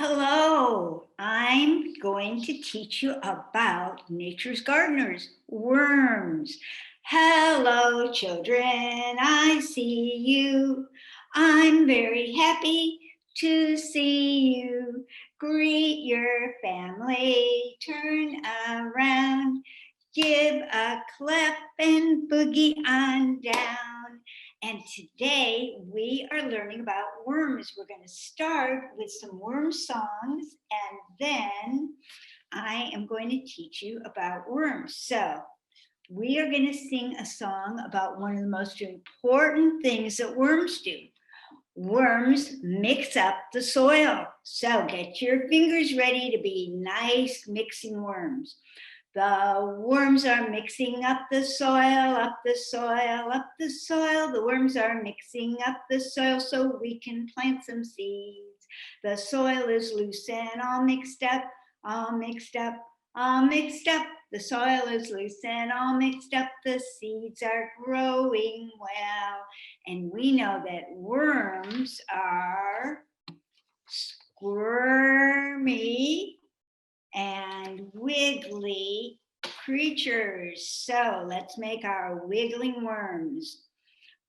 Hello, I'm going to teach you about nature's gardeners, worms. Hello, children, I see you. I'm very happy to see you. Greet your family, turn around, give a clap and boogie on down. And today we are learning about worms. We're going to start with some worm songs, and then I am going to teach you about worms. So we are going to sing a song about one of the most important things that worms do. Worms mix up the soil. So get your fingers ready to be nice mixing worms. The worms are mixing up the soil, up the soil, up the soil. The worms are mixing up the soil so we can plant some seeds. The soil is loose and all mixed up, all mixed up, all mixed up. The soil is loose and all mixed up. The seeds are growing well. And we know that worms are squirmy and wiggly creatures. So let's make our wiggling worms.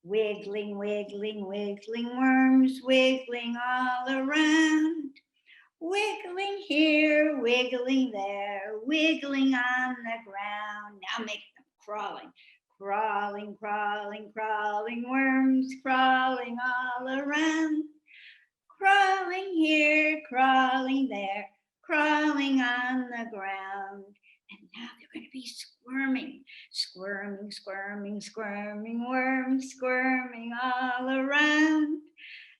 Wiggling, wiggling, wiggling worms, wiggling all around. Wiggling here, wiggling there, wiggling on the ground. Now make them crawling. Crawling, crawling, crawling worms, crawling all around. Crawling here, crawling there, crawling on the ground. And now they're going to be squirming, squirming, squirming, squirming worms, squirming all around.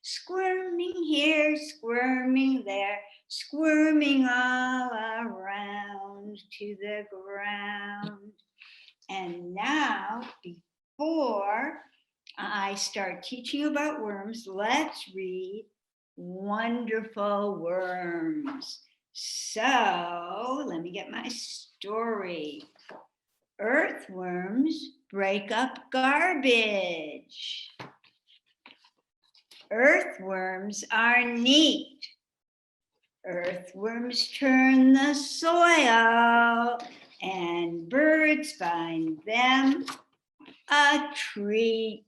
Squirming here, squirming there, squirming all around to the ground. And now, before I start teaching you about worms, let's read Wonderful Worms. So let me get my story. Earthworms break up garbage. Earthworms are neat. Earthworms turn the soil, and birds find them a treat.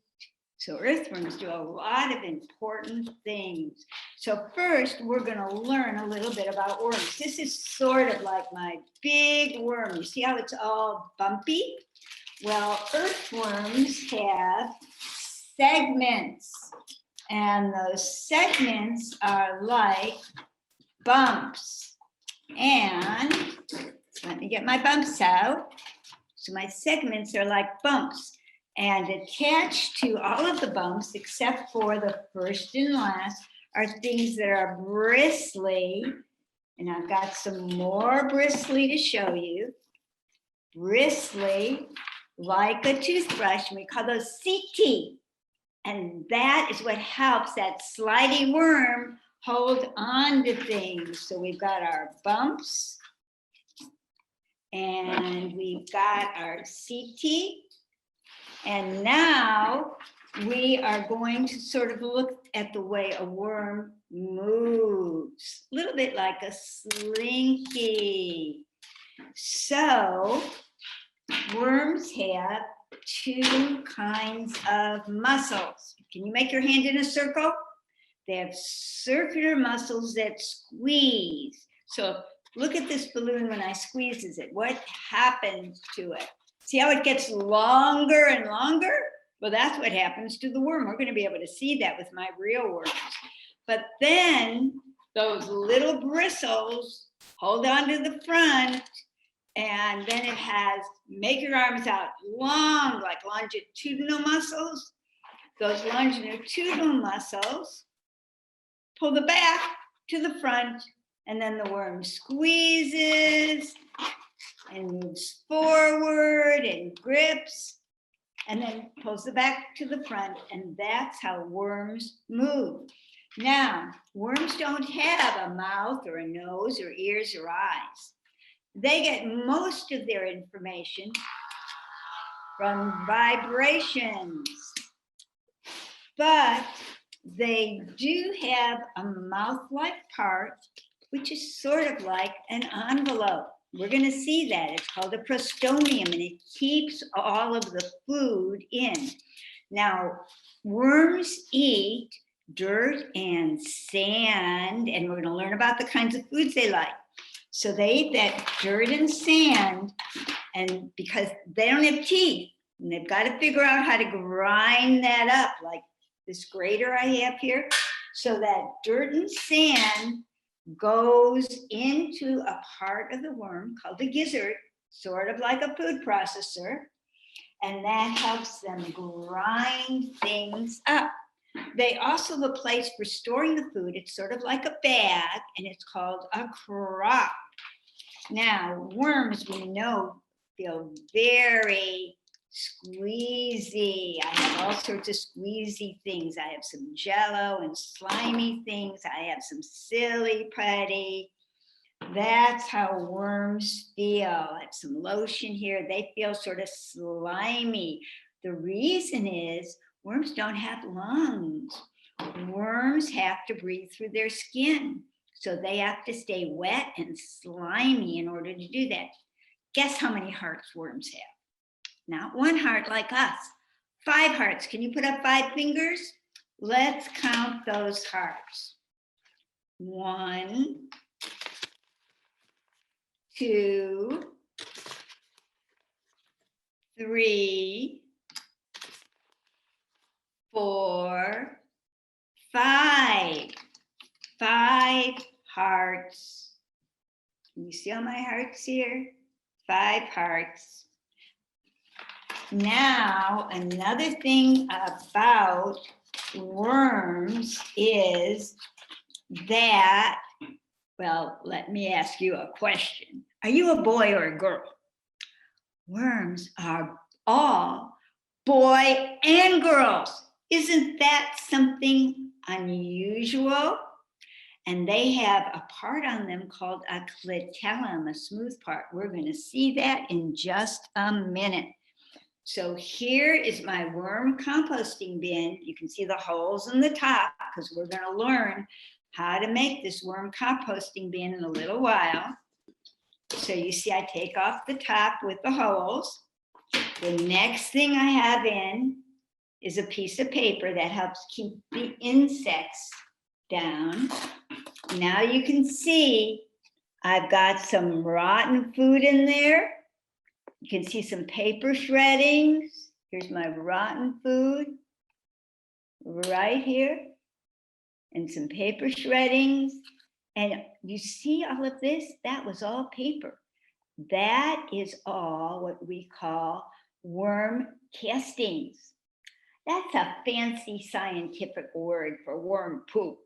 So earthworms do a lot of important things. So first, we're going to learn a little bit about worms. This is sort of like my big worm. You see how it's all bumpy? Well, earthworms have segments, and those segments are like bumps. And let me get my bumps out. So my segments are like bumps. And attached to all of the bumps, except for the first and last, are things that are bristly. And I've got some more bristly to show you. Bristly, like a toothbrush, and we call those CT. And that is what helps that slidey worm hold on to things. So we've got our bumps, and we've got our CT. And now we are going to sort of look at the way a worm moves, a little bit like a slinky. So worms have two kinds of muscles. Can you make your hand in a circle? They have circular muscles that squeeze. So look at this balloon when I squeezes it. What happens to it? See how it gets longer and longer? Well, that's what happens to the worm. We're going to be able to see that with my real worms. But then those little bristles hold on to the front, and then it has, make your arms out long, like longitudinal muscles. Those longitudinal muscles pull the back to the front, and then the worm squeezes and moves forward and grips, and then pulls the back to the front, and that's how worms move. Now, worms don't have a mouth or a nose or ears or eyes. They get most of their information from vibrations, but they do have a mouth-like part which is sort of like an envelope. We're going to see that. It's called a prostomium, and it keeps all of the food in. Now, worms eat dirt and sand, and we're going to learn about the kinds of foods they like. So they eat that dirt and sand, and because they don't have teeth, and they've got to figure out how to grind that up, like this grater I have here. So that dirt and sand goes into a part of the worm called the gizzard, sort of like a food processor, and that helps them grind things up. They also have a place for storing the food. It's sort of like a bag, and it's called a crop. Now, worms, we know, feel very squeezy. I have all sorts of squeezy things. I have some jello and slimy things. I have some silly putty. That's how worms feel. I have some lotion here. They feel sort of slimy. The reason is worms don't have lungs. Worms have to breathe through their skin. So they have to stay wet and slimy in order to do that. Guess how many hearts worms have? Not one heart like us. 5 hearts. Can you put up 5 fingers? Let's count those hearts. 1, 2, 3, 4, 5. 5 hearts. Can you see all my hearts here? 5 hearts. Now, another thing about worms is that, well, let me ask you a question. Are you a boy or a girl? Worms are all boy and girls. Isn't that something unusual? And they have a part on them called a clitellum, a smooth part. We're going to see that in just a minute. So here is my worm composting bin. You can see the holes in the top because we're going to learn how to make this worm composting bin in a little while. So you see I take off the top with the holes. The next thing I have in is a piece of paper that helps keep the insects down. Now you can see I've got some rotten food in there. You can see some paper shreddings. Here's my rotten food right here, and some paper shreddings. And you see all of this? That was all paper. That is all what we call worm castings. That's a fancy scientific word for worm poop.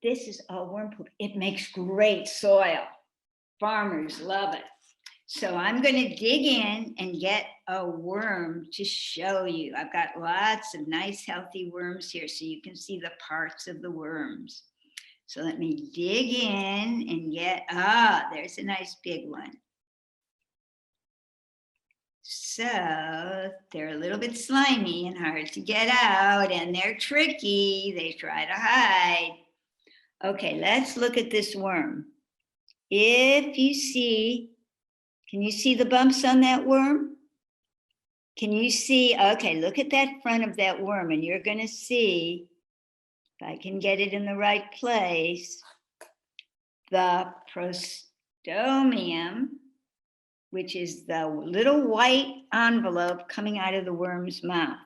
This is all worm poop. It makes great soil. Farmers love it. So I'm going to dig in and get a worm to show you. I've got lots of nice healthy worms here so you can see the parts of the worms. So let me dig in and get, there's a nice big one. So they're a little bit slimy and hard to get out, and they're tricky. They try to hide. Okay, let's look at this worm. If you see, can you see the bumps on that worm? Can you see, okay, look at that front of that worm, and you're going to see, if I can get it in the right place, the prostomium, which is the little white envelope coming out of the worm's mouth.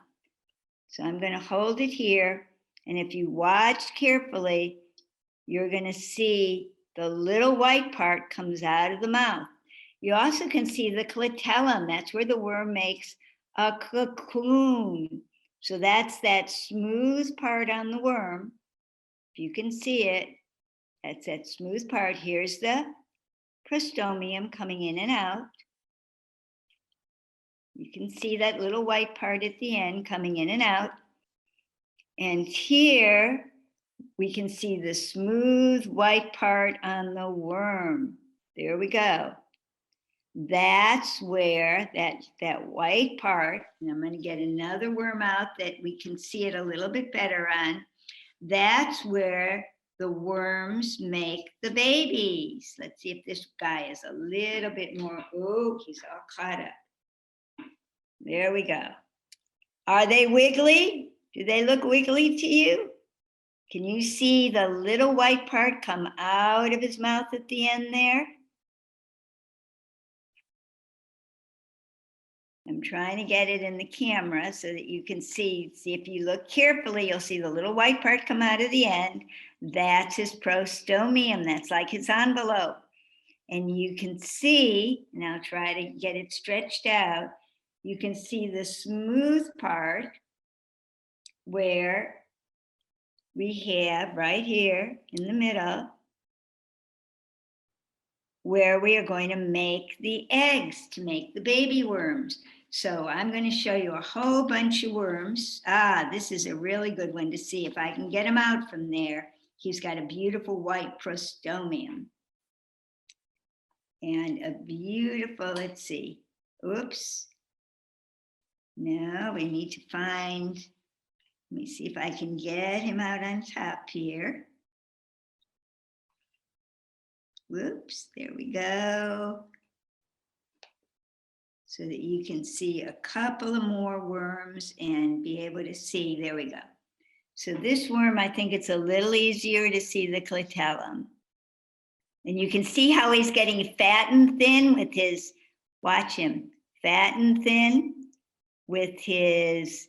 So I'm going to hold it here, and if you watch carefully, you're going to see the little white part comes out of the mouth. You also can see the clitellum. That's where the worm makes a cocoon. So that's that smooth part on the worm. If you can see it, that's that smooth part. Here's the prostomium coming in and out. You can see that little white part at the end coming in and out. And here we can see the smooth white part on the worm. There we go. That's where that white part, and I'm going to get another worm out that we can see it a little bit better on. That's where the worms make the babies. Let's see if this guy is a little bit more, oh, he's all caught up. There we go. Are they wiggly? Do they look wiggly to you? Can you see the little white part come out of his mouth at the end there? I'm trying to get it in the camera so that you can see. See, if you look carefully, you'll see the little white part come out of the end. That's his prostomium. That's like his envelope. And you can see, now try to get it stretched out. You can see the smooth part where we have right here in the middle, where we are going to make the eggs to make the baby worms. So I'm going to show you a whole bunch of worms. This is a really good one to see if I can get him out from there. He's got a beautiful white prostomium. And a beautiful, let's see, oops. Now we need to find, let me see if I can get him out on top here. Whoops, there we go. So that you can see a couple of more worms and be able to see, there we go. So this worm, I think it's a little easier to see the clitellum. And you can see how he's getting fat and thin with his, watch him, fat and thin with his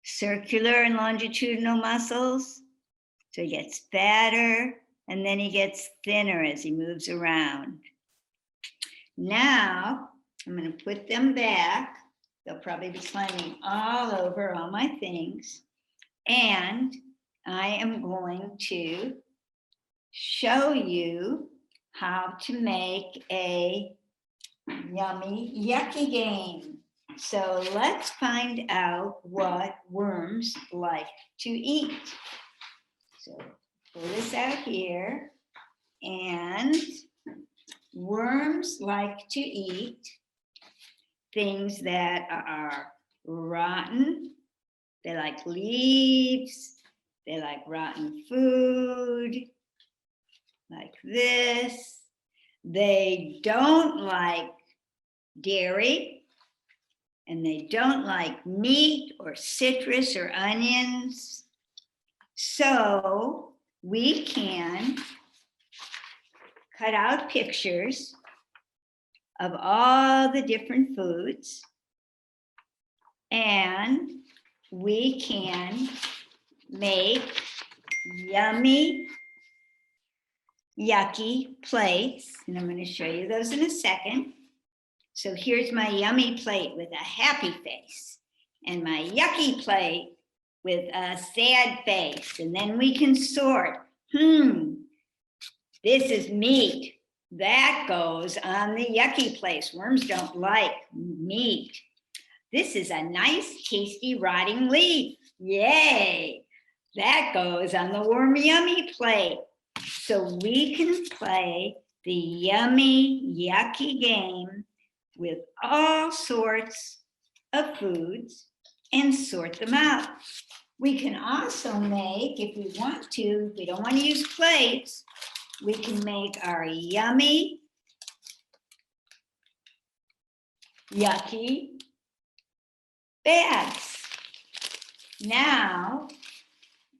circular and longitudinal muscles. So he gets fatter and then he gets thinner as he moves around. Now, I'm going to put them back. They'll probably be climbing all over all my things. And I am going to show you how to make a yummy yucky game. So let's find out what worms like to eat. So pull this out here. And worms like to eat things that are rotten. They like leaves. They like rotten food, like this. They don't like dairy, and they don't like meat or citrus or onions. So we can cut out pictures of all the different foods, and we can make yummy, yucky plates. And I'm going to show you those in a second. So here's my yummy plate with a happy face, and my yucky plate with a sad face. And then we can sort. This is meat. That goes on the yucky place. Worms don't like meat. This is a nice, tasty, rotting leaf. Yay! That goes on the worm yummy plate. So we can play the yummy, yucky game with all sorts of foods and sort them out. We can also make, if we want to, if we don't want to use plates, we can make our yummy, yucky bags. Now,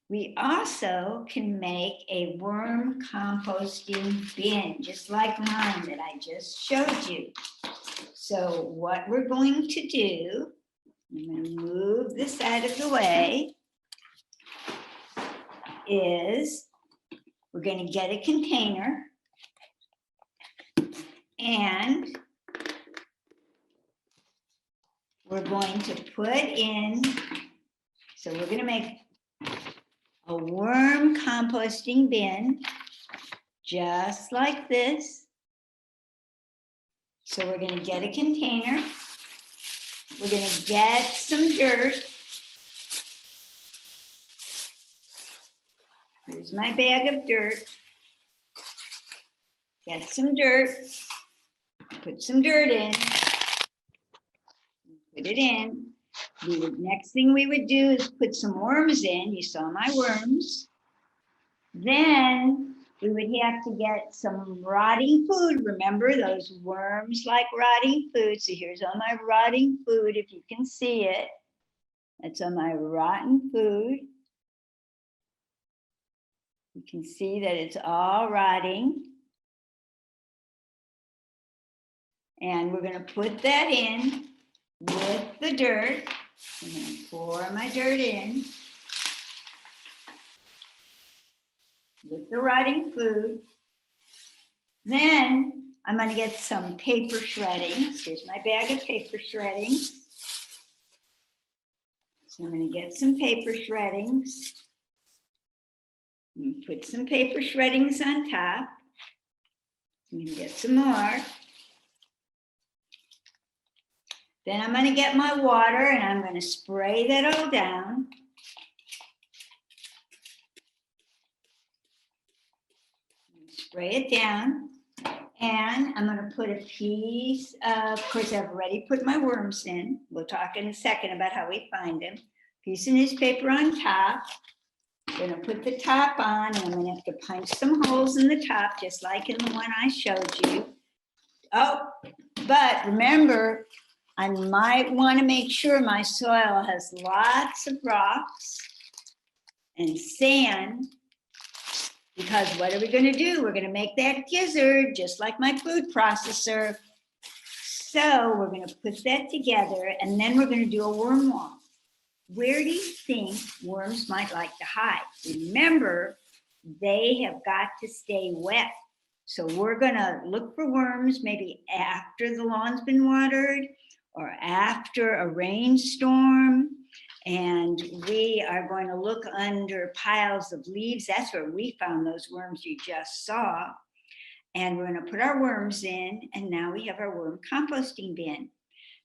we also can make a worm composting bin, just like mine that I just showed you. So what we're going to do, I'm going to move this out of the way, is we're going to get a container and we're going to put in, so we're going to make a worm composting bin just like this. So we're going to get a container. We're going to get some dirt. Here's my bag of dirt. Get some dirt. Put some dirt in. Put it in. The next thing we would do is put some worms in. You saw my worms. Then we would have to get some rotting food. Remember, those worms like rotting food. So here's all my rotting food, if you can see it. That's all my rotten food. You can see that it's all rotting. And we're going to put that in with the dirt. I'm going to pour my dirt in with the rotting food. Then I'm going to get some paper shreddings. Here's my bag of paper shreddings. So I'm going to get some paper shreddings. Put some paper shreddings on top. I'm going to get some more. Then I'm going to get my water and I'm going to spray that all down. Spray it down. And I'm going to put a piece of course, I've already put my worms in. We'll talk in a second about how we find them. Piece of newspaper on top. I'm going to put the top on, and I'm going to have to punch some holes in the top, just like in the one I showed you. Oh, but remember, I might want to make sure my soil has lots of rocks and sand, because what are we going to do? We're going to make that gizzard, just like my food processor. So we're going to put that together, and then we're going to do a worm wall. Where do you think worms might like to hide? Remember, they have got to stay wet. So we're going to look for worms maybe after the lawn's been watered or after a rainstorm. And we are going to look under piles of leaves. That's where we found those worms you just saw. And we're going to put our worms in. And now we have our worm composting bin.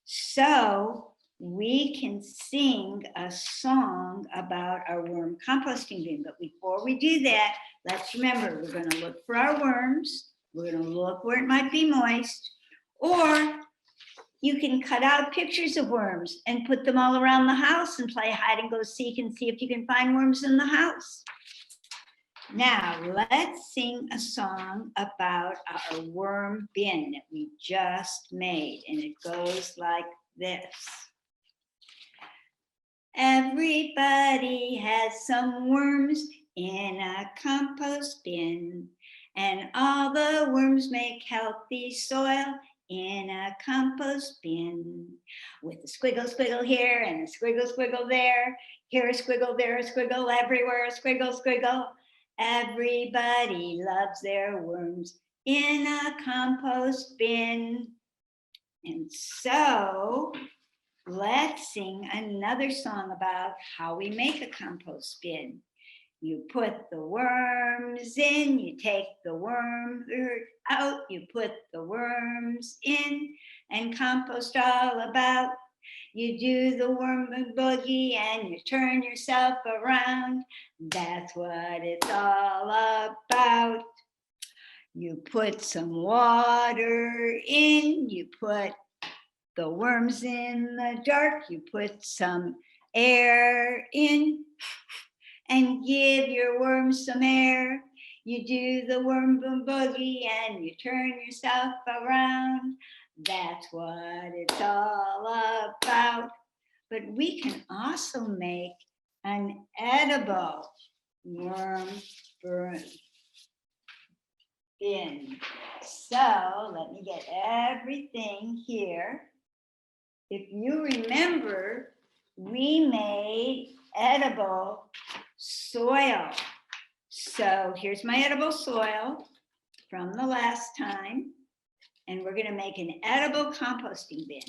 So we can sing a song about our worm composting bin. But before we do that, let's remember, we're going to look for our worms. We're going to look where it might be moist. Or you can cut out pictures of worms and put them all around the house and play hide and go seek and see if you can find worms in the house. Now, let's sing a song about our worm bin that we just made. And it goes like this. Everybody has some worms in a compost bin, and all the worms make healthy soil in a compost bin. With a squiggle, squiggle here and a squiggle, squiggle there. Here a squiggle, there a squiggle, everywhere a squiggle, squiggle. Everybody loves their worms in a compost bin. And so let's sing another song about how we make a compost bin. You put the worms in, you take the worm out, you put the worms in and compost all about. You do the worm boogie and you turn yourself around. That's what it's all about. You put some water in, you put the worms in the dark, you put some air in and give your worms some air. You do the worm boom boogie and you turn yourself around. That's what it's all about. But we can also make an edible worm bin. So let me get everything here. If you remember, we made edible soil. So here's my edible soil from the last time, and we're going to make an edible composting bin.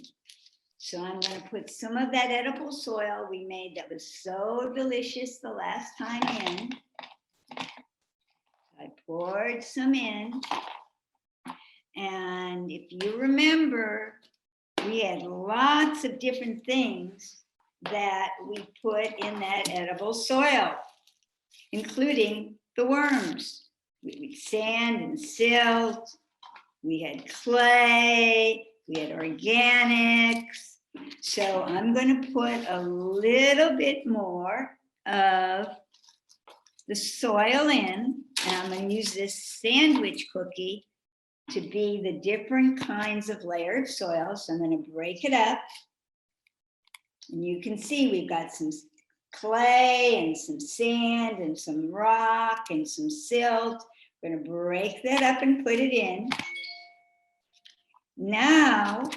So I'm going to put some of that edible soil we made that was so delicious the last time in. I poured some in, and if you remember, we had lots of different things that we put in that edible soil, including the worms. We had sand and silt, we had clay, we had organics. So I'm going to put a little bit more of the soil in, and I'm going to use this sandwich cookie to be the different kinds of layered soil. So I'm going to break it up. And you can see we've got some clay and some sand and some rock and some silt. We're going to break that up and put it in. Now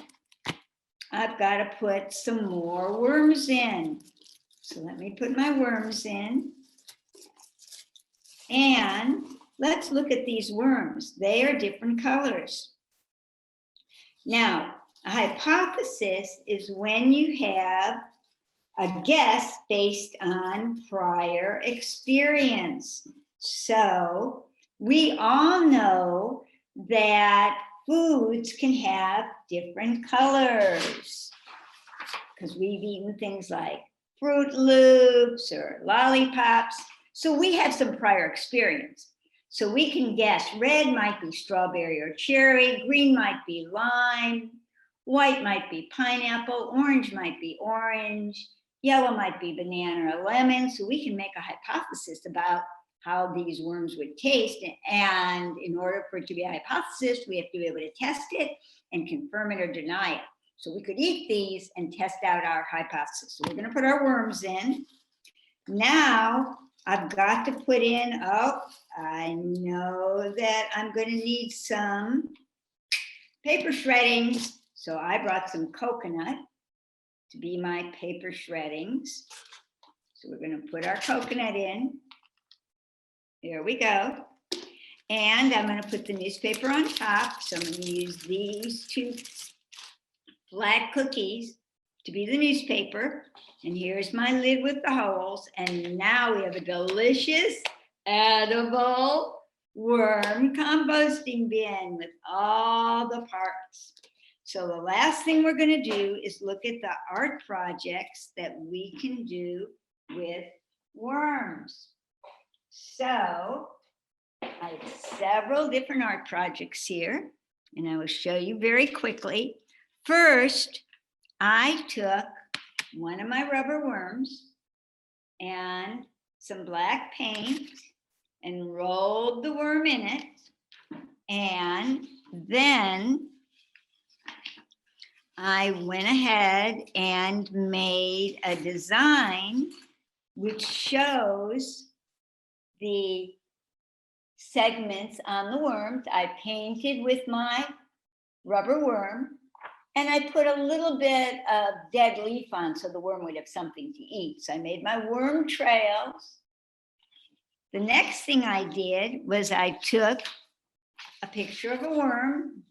I've got to put some more worms in. So let me put my worms in. And let's look at these worms. They are different colors. Now, a hypothesis is when you have a guess based on prior experience. So we all know that foods can have different colors because we've eaten things like Fruit Loops or lollipops. So we have some prior experience. So we can guess red might be strawberry or cherry, green might be lime, white might be pineapple, orange might be orange, yellow might be banana or lemon. So we can make a hypothesis about how these worms would taste. And in order for it to be a hypothesis, we have to be able to test it and confirm it or deny it. So we could eat these and test out our hypothesis. So we're going to put our worms in. Now I've got to put in, oh, I know that I'm going to need some paper shreddings. So I brought some coconut to be my paper shreddings. So we're going to put our coconut in. There we go. And I'm going to put the newspaper on top. So I'm going to use these two black cookies to be the newspaper. And here's my lid with the holes. And now we have a delicious, edible worm composting bin with all the parts. So the last thing we're going to do is look at the art projects that we can do with worms. So I have several different art projects here, and I will show you very quickly. First, I took one of my rubber worms and some black paint and rolled the worm in it. And then I went ahead and made a design which shows the segments on the worms. I painted with my rubber worm. And I put a little bit of dead leaf on so the worm would have something to eat. So I made my worm trails. The next thing I did was I took a picture of a worm.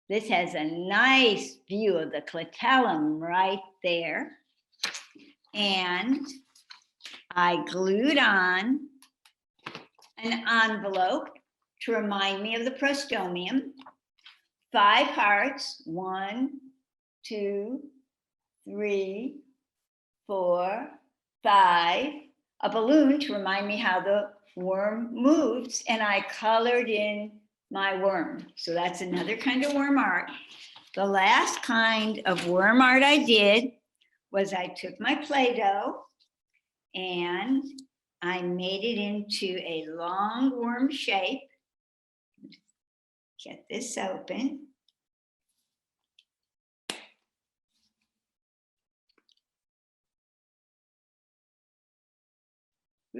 This has a nice view of the clitellum right there. And I glued on an envelope to remind me of the prostomium. 5 hearts, 1, 2, 3, 4, 5, a balloon to remind me how the worm moves, and I colored in my worm. So that's another kind of worm art. The last kind of worm art I did was I took my Play-Doh and I made it into a long worm shape. Get this open.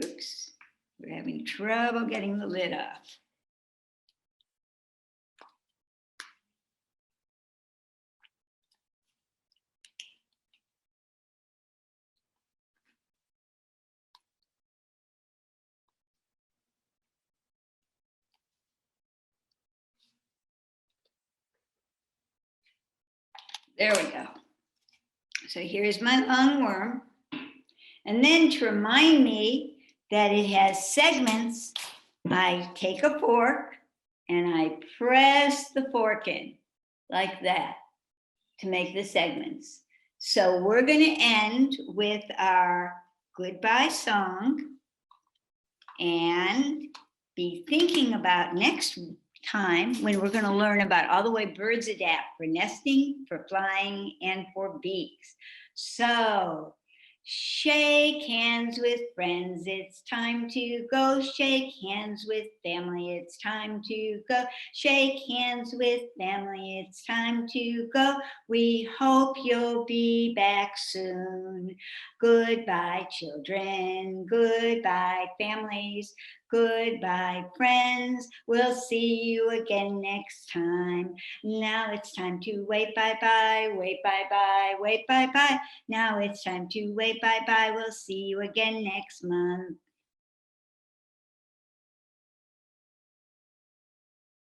Oops, we're having trouble getting the lid off. There we go. So here's my long worm. And then to remind me that it has segments, I take a fork and I press the fork in like that to make the segments. So we're going to end with our goodbye song and be thinking about next time when we're going to learn about all the way birds adapt for nesting, for flying, and for beaks. So Shake hands with friends, it's time to go. Shake hands with family, it's time to go. Shake hands with family, it's time to go. We hope you'll be back soon. Goodbye, children. Goodbye, families. Goodbye, friends. We'll see you again next time. Now it's time to wave bye-bye, wave bye-bye, wave bye-bye. Now it's time to wave bye-bye. We'll see you again next month.